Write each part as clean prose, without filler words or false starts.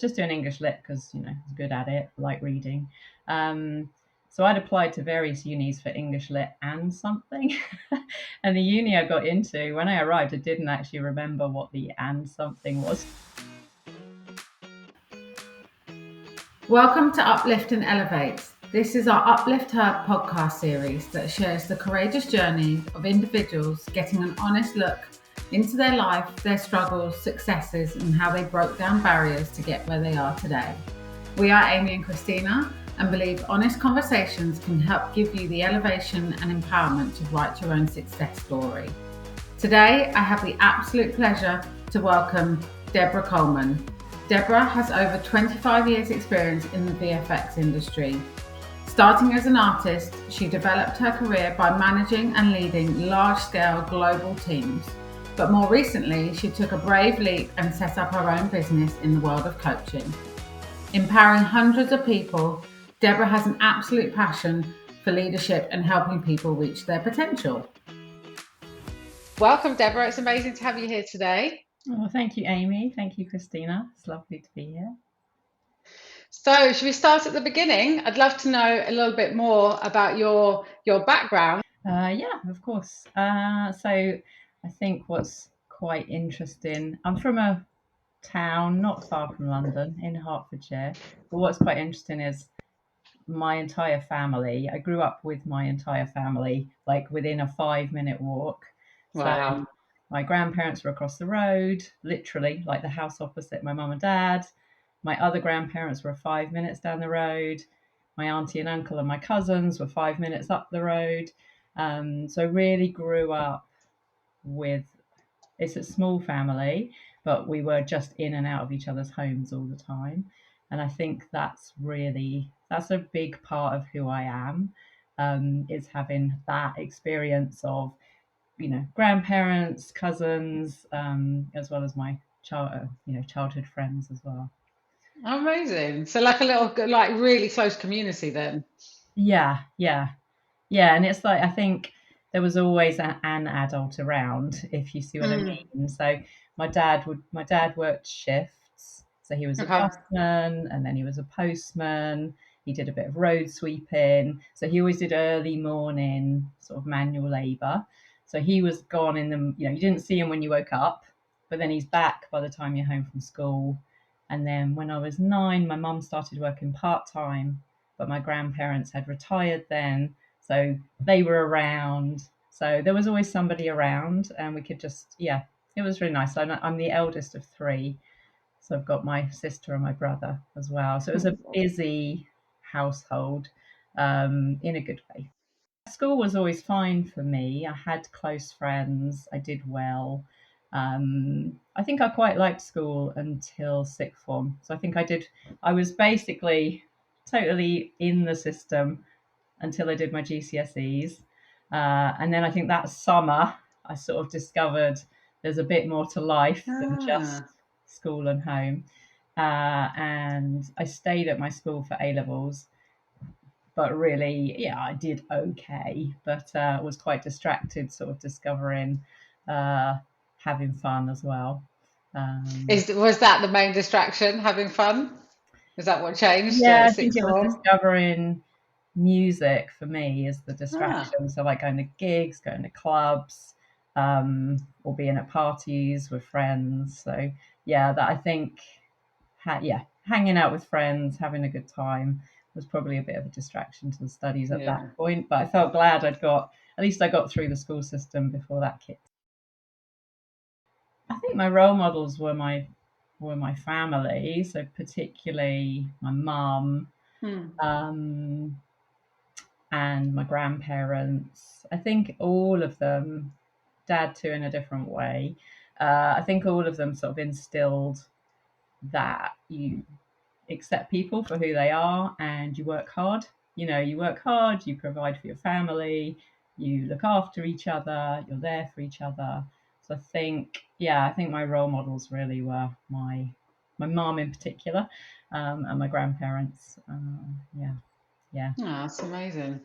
just doing English lit because, I was good at it, like reading. So I'd applied to various unis for English lit and something. And the uni I got into, when I arrived, I didn't actually remember what the and something was. Welcome to Uplift and Elevate. This is our Uplift Hub podcast series that shares the courageous journey of individuals getting an honest look into their life, their struggles, successes, and how they broke down barriers to get where they are today. We are Amy and Christina and believe honest conversations can help give you the elevation and empowerment to write your own success story. Today, I have the absolute pleasure to welcome Debra Coleman. Debra has over 25 years experience in the VFX industry. Starting as an artist, she developed her career by managing and leading large-scale global teams. But more recently, she took a brave leap and set up her own business in the world of coaching. Empowering hundreds of people, Debra has an absolute passion for leadership and helping people reach their potential. Welcome, Debra. It's amazing to have you here today. Oh, thank you, Amy. Thank you, Christina. It's lovely to be here. So, should we start at the beginning? I'd love to know a little bit more about your background. Yeah, of course. So I think what's quite interesting, I'm from a town not far from London in Hertfordshire, but what's quite interesting is my entire family. I grew up with my entire family, like within a 5-minute walk. Wow. So my grandparents were across the road, literally, like the house opposite my mum and dad. My other grandparents were 5 minutes down the road. My auntie and uncle and my cousins were 5 minutes up the road. So I really grew up with, it's a small family, but we were just in and out of each other's homes all the time. And I think that's a big part of who I am, is having that experience of, grandparents, cousins, as well as my childhood friends as well. Amazing. So, like a little, like really close community then. Yeah, yeah. Yeah, and it's like I think there was always an adult around, if you see what I mean. So my dad worked shifts, so he was a Okay. busman and then he was a postman. He did a bit of road sweeping, so he always did early morning sort of manual labour. So he was gone in the, you didn't see him when you woke up, but then he's back by the time you're home from school. And then when I was 9, my mum started working part time, but my grandparents had retired then, so they were around. So there was always somebody around, and we could just, yeah, it was really nice. I'm the eldest of 3. So I've got my sister and my brother as well. So it was a busy household, in a good way. School was always fine for me. I had close friends. I did well. I think I quite liked school until sixth form. So I think I was basically totally in the system until I did my GCSEs. And then I think that summer, I sort of discovered there's a bit more to life than just school and home. And I stayed at my school for A levels, but really, yeah, I did okay, but was quite distracted, sort of discovering, having fun as well. Was that the main distraction, having fun? Was that what changed Yeah, at I think sixth it was form? discovering music for me is the distraction. So like going to gigs, going to clubs, or being at parties with friends. So yeah, that I think, hanging out with friends, having a good time was probably a bit of a distraction to the studies at that point. But I felt glad at least I got through the school system before that kicked. I think my role models were my family, so particularly my mum, um, and my grandparents. I think all of them, dad too in a different way. I think all of them sort of instilled that you accept people for who they are and you work hard. You work hard, you provide for your family, you look after each other, you're there for each other. So I think my role models really were my mom in particular, and my grandparents. Yeah. Oh, that's amazing.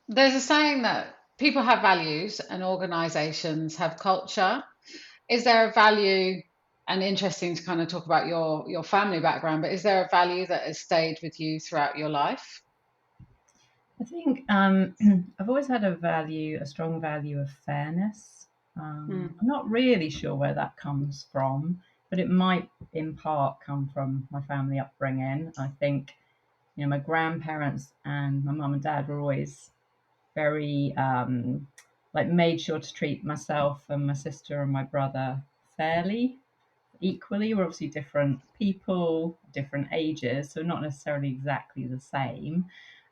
There's a saying that people have values and organizations have culture. Is there a value And interesting to kind of talk about your family background, but is there a value that has stayed with you throughout your life? I think I've always had a strong value of fairness. I'm not really sure where that comes from, but it might in part come from my family upbringing. I think, my grandparents and my mum and dad were always very, like, made sure to treat myself and my sister and my brother fairly, equally. We're obviously different people, different ages, so not necessarily exactly the same.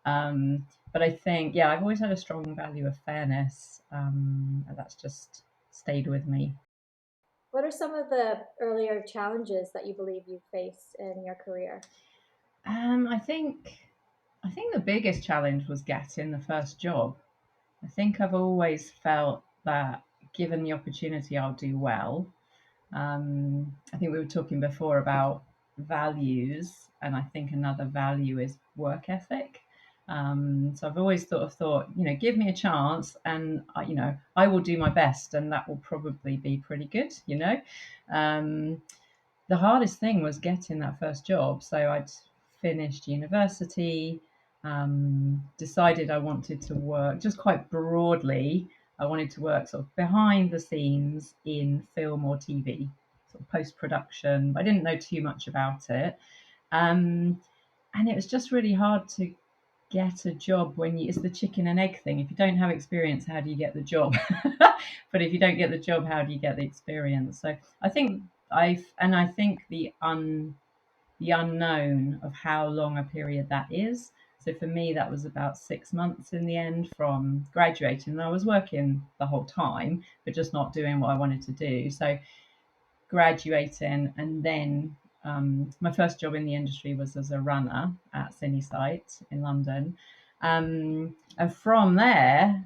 But I think, yeah, I've always had a strong value of fairness, and that's just stayed with me. What are some of the earlier challenges that you believe you faced in your career? I think, the biggest challenge was getting the first job. I think I've always felt that given the opportunity, I'll do well. I think we were talking before about values, and I think another value is work ethic. So I've always thought, give me a chance, and I will do my best, and that will probably be pretty good. Um, the hardest thing was getting that first job. So I'd finished university, decided I wanted to work just quite broadly. I wanted to work sort of behind the scenes in film or TV, sort of post production. I didn't know too much about it. Um, and it was just really hard to get a job it's the chicken and egg thing. If you don't have experience, how do you get the job? But if you don't get the job, how do you get the experience? So I think I think the unknown of how long a period that is. So for me, that was about 6 months in the end from graduating. And I was working the whole time, but just not doing what I wanted to do. So graduating, and then my first job in the industry was as a runner at Cinesight in London. And from there,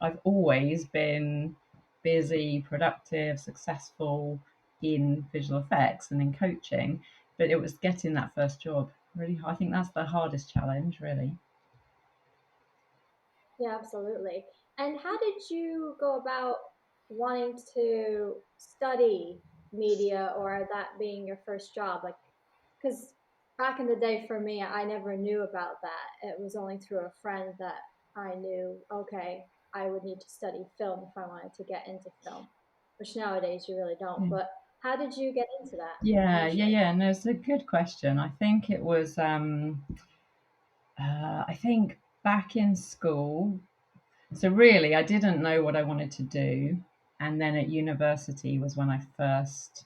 I've always been busy, productive, successful in visual effects and in coaching. But it was getting that first job. Really, I think that's the hardest challenge, really. Yeah, absolutely. And how did you go about wanting to study media or that being your first job? Like, because back in the day for me, I never knew about that. It was only through a friend that I knew, okay, I would need to study film if I wanted to get into film, which nowadays you really don't. Yeah, But how did you get into that yeah, yeah, initially? yeah. No, it's a good question. I think it was. I think back in school. So really, I didn't know what I wanted to do, and then at university was when I first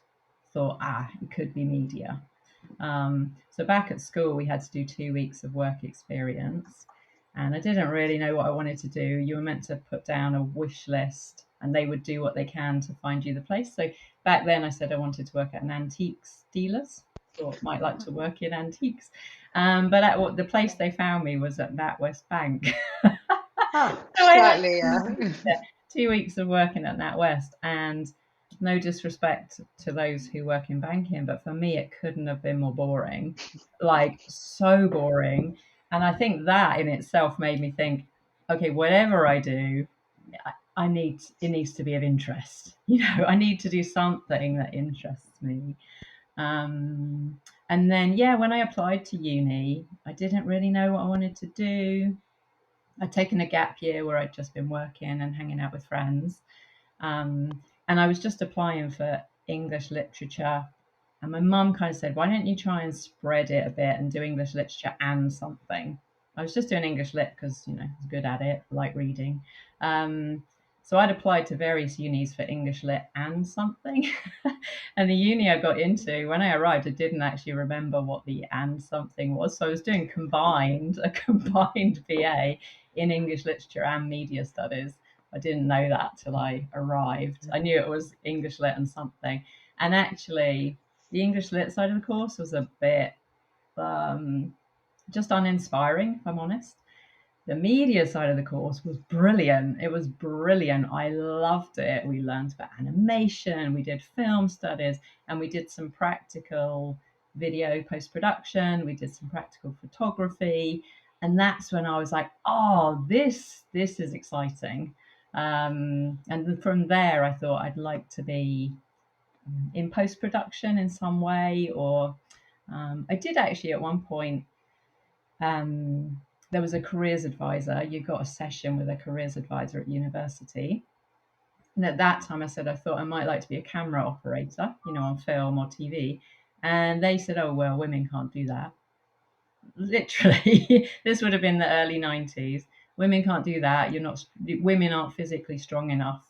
thought, it could be media. So back at school, we had to do 2 weeks of work experience, and I didn't really know what I wanted to do. You were meant to put down a wish list, and they would do what they can to find you the place. So back then, I said I wanted to work at an antiques dealers. Thought might like to work in antiques, but the place they found me was at NatWest Bank. Oh, So I had slightly, 2 weeks of working at NatWest, and no disrespect to those who work in banking, but for me, it couldn't have been more boring. Like, so boring. And I think that in itself made me think, okay, whatever I do, it needs to be of interest. I need to do something that interests me. And then, yeah, when I applied to uni, I didn't really know what I wanted to do. I'd taken a gap year where I'd just been working and hanging out with friends. And I was just applying for English literature. And my mum kind of said, why don't you try and spread it a bit and do English literature and something? I was just doing English lit because, I was good at it, like reading. So I'd applied to various unis for English lit and something. And the uni I got into, when I arrived, I didn't actually remember what the and something was. So I was doing a combined BA in English literature and media studies. I didn't know that till I arrived. I knew it was English lit and something. And actually, the English lit side of the course was a bit just uninspiring, if I'm honest. The media side of the course was brilliant. It was brilliant. I loved it. We learned about animation, we did film studies, and we did some practical video post production. We did some practical photography, and that's when I was like, "Oh, this is exciting." And from there, I thought I'd like to be in post-production in some way, or I did actually at one point. There was a careers advisor. You got a session with a careers advisor at university. And at that time, I said I thought I might like to be a camera operator, on film or TV. And they said, oh, well, women can't do that. Literally, this would have been the early 90s. Women can't do that. Women aren't physically strong enough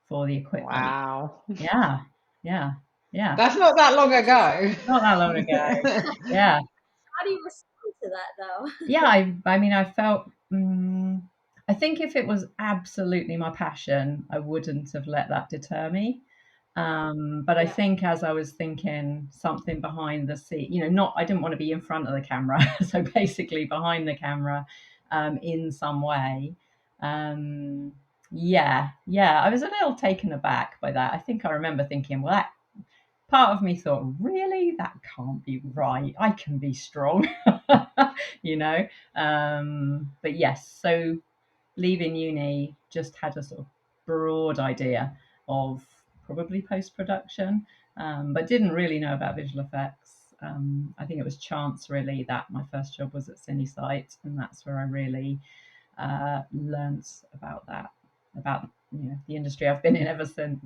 for the equipment. Wow. Yeah, yeah, yeah. That's not that long ago. Not that long ago. Yeah. How do you respond to that, though? Yeah, I mean, I felt, I think if it was absolutely my passion, I wouldn't have let that deter me. But I Yeah. think as I was thinking something behind the scene, I didn't want to be in front of the camera. So basically behind the camera, in some way. Yeah, I was a little taken aback by that. I think I remember thinking, well, part of me thought, really, that can't be right. I can be strong, you know. But yes, so leaving uni, just had a sort of broad idea of probably post-production, but didn't really know about visual effects. I think it was chance really that my first job was at CineSite, and that's where I really learnt about that, about the industry I've been in ever since.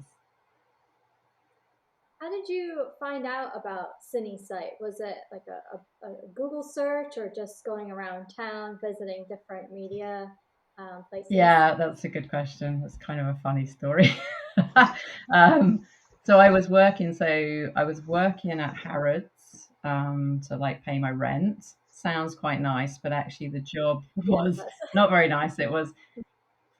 How did you find out about CineSite? Was it like a Google search or just going around town visiting different media places? Yeah, that's a good question. That's kind of a funny story. um, so I was working. So I was working at Harrods to like pay my rent. Sounds quite nice, but actually the job Yeah, it was was. not very nice. It was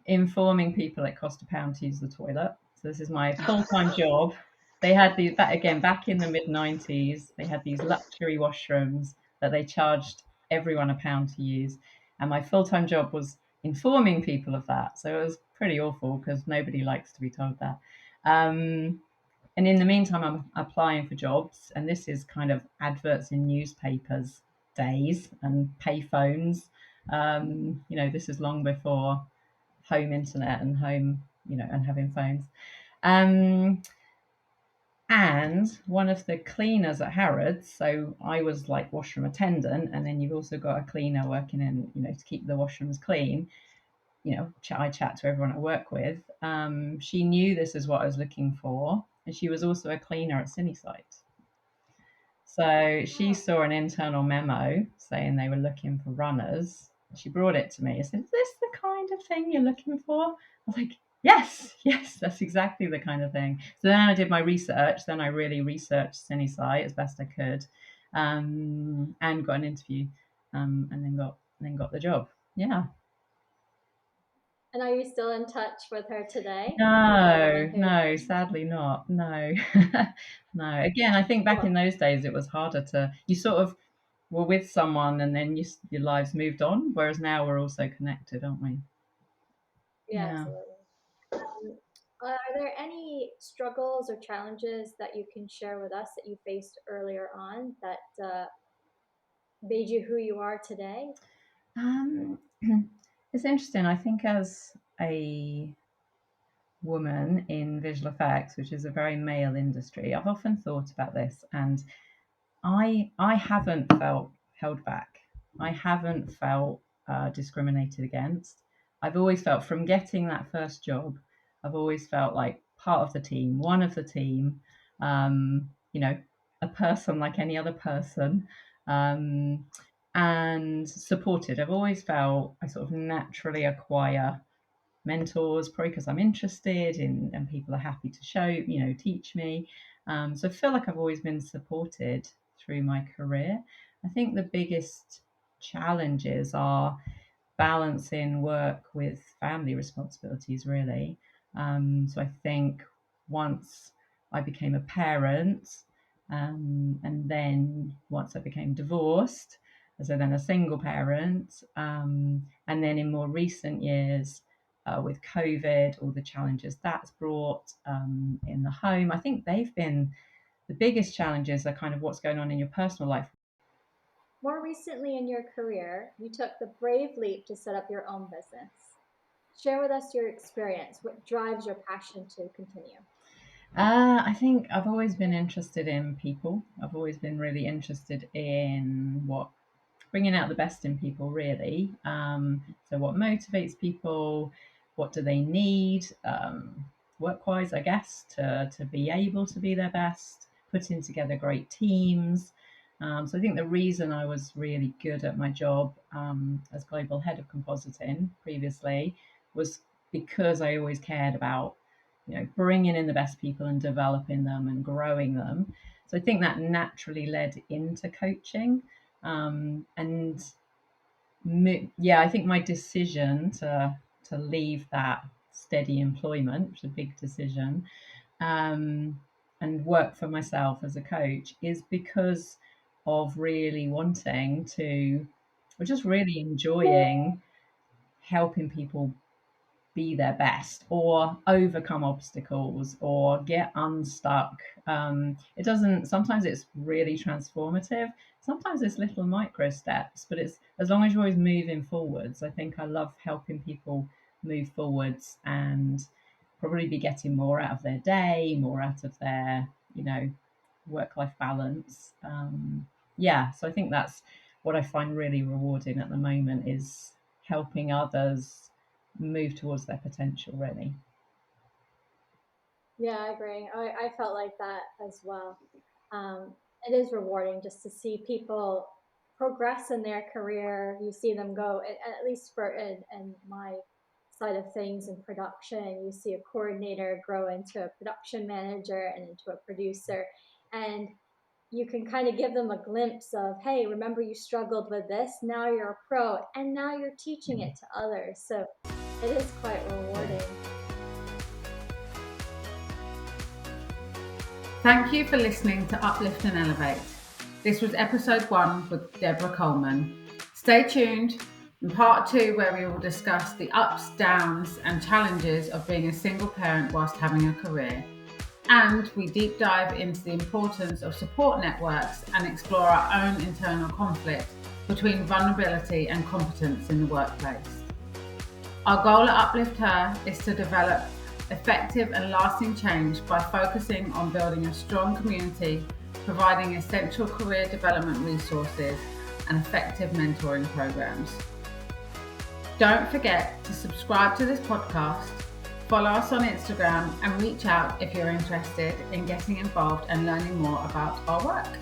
informing people it cost £1 to use the toilet. So this is my full-time job. They had these back in the mid 90s. They had these luxury washrooms that they charged everyone £1 to use, and my full-time job was informing people of that. So it was pretty awful because nobody likes to be told that. And in the meantime, I'm applying for jobs, and this is kind of adverts in newspapers days and payphones. This is long before home internet and home, and having phones. Um, and one of the cleaners at Harrods, so I was like washroom attendant, and then you've also got a cleaner working in, to keep the washrooms clean. I chat to everyone I work with. She knew this is what I was looking for, and she was also a cleaner at CineSite. So she saw an internal memo saying they were looking for runners. She brought it to me and said, is this the kind of thing you're looking for? I was like, yes, that's exactly the kind of thing. So then I did my research. Then I really researched CineSite as best I could, and got an interview, and then got the job. Yeah. And are you still in touch with her today? No, sadly not. No, no. Again, I think back in those days it was harder you sort of were with someone and then your lives moved on, whereas now we're all so connected, aren't we? Yeah, absolutely. Are there any struggles or challenges that you can share with us that you faced earlier on that made you who you are today? It's interesting. I think as a woman in visual effects, which is a very male industry, I've often thought about this, and I haven't felt held back. I haven't felt discriminated against. I've always felt from getting that first job, I've always felt like part of the team, one of the team, um, you know, a person like any other person, um, and supported. I've always felt I sort of naturally acquire mentors, probably because I'm interested in, and people are happy to teach me. So I feel like I've always been supported through my career. I think the biggest challenges are balancing work with family responsibilities, really. So I think once I became a parent, and then once I became divorced, so then a single parent, and then in more recent years, with COVID, all the challenges that's brought in the home, I think they've been the biggest challenges are kind of what's going on in your personal life. More recently in your career, you took the brave leap to set up your own business. Share with us your experience. What drives your passion to continue? I think I've always been interested in people. I've always been really interested in what bringing out the best in people, really. So, what motivates people? What do they need, work-wise, I guess, to be able to be their best? Putting together great teams. So, I think the reason I was really good at my job as global head of compositing previously was because I always cared about, bringing in the best people and developing them and growing them. So I think that naturally led into coaching. And yeah, I think my decision to leave that steady employment, which is a big decision, um, and work for myself as a coach, is because of really wanting to, or just really enjoying helping people be their best or overcome obstacles or get unstuck. It doesn't, sometimes it's really transformative. Sometimes it's little micro steps, but it's as long as you're always moving forwards. I think I love helping people move forwards and probably be getting more out of their day, more out of their, work life balance. Yeah, so I think that's what I find really rewarding at the moment is helping others move towards their potential, really. Yeah, I agree. I felt like that as well. It is rewarding just to see people progress in their career. You see them go, at least for in my side of things in production, you see a coordinator grow into a production manager and into a producer. And you can kind of give them a glimpse of, hey, remember you struggled with this? Now you're a pro, and now you're teaching it to others. So it is quite rewarding. Thank you for listening to Uplift and Elevate. This was episode 1 with Debra Coleman. Stay tuned in part 2, where we will discuss the ups, downs, and challenges of being a single parent whilst having a career. And we deep dive into the importance of support networks and explore our own internal conflict between vulnerability and competence in the workplace. Our goal at Uplift Her is to develop effective and lasting change by focusing on building a strong community, providing essential career development resources, and effective mentoring programs. Don't forget to subscribe to this podcast, follow us on Instagram, and reach out if you're interested in getting involved and learning more about our work.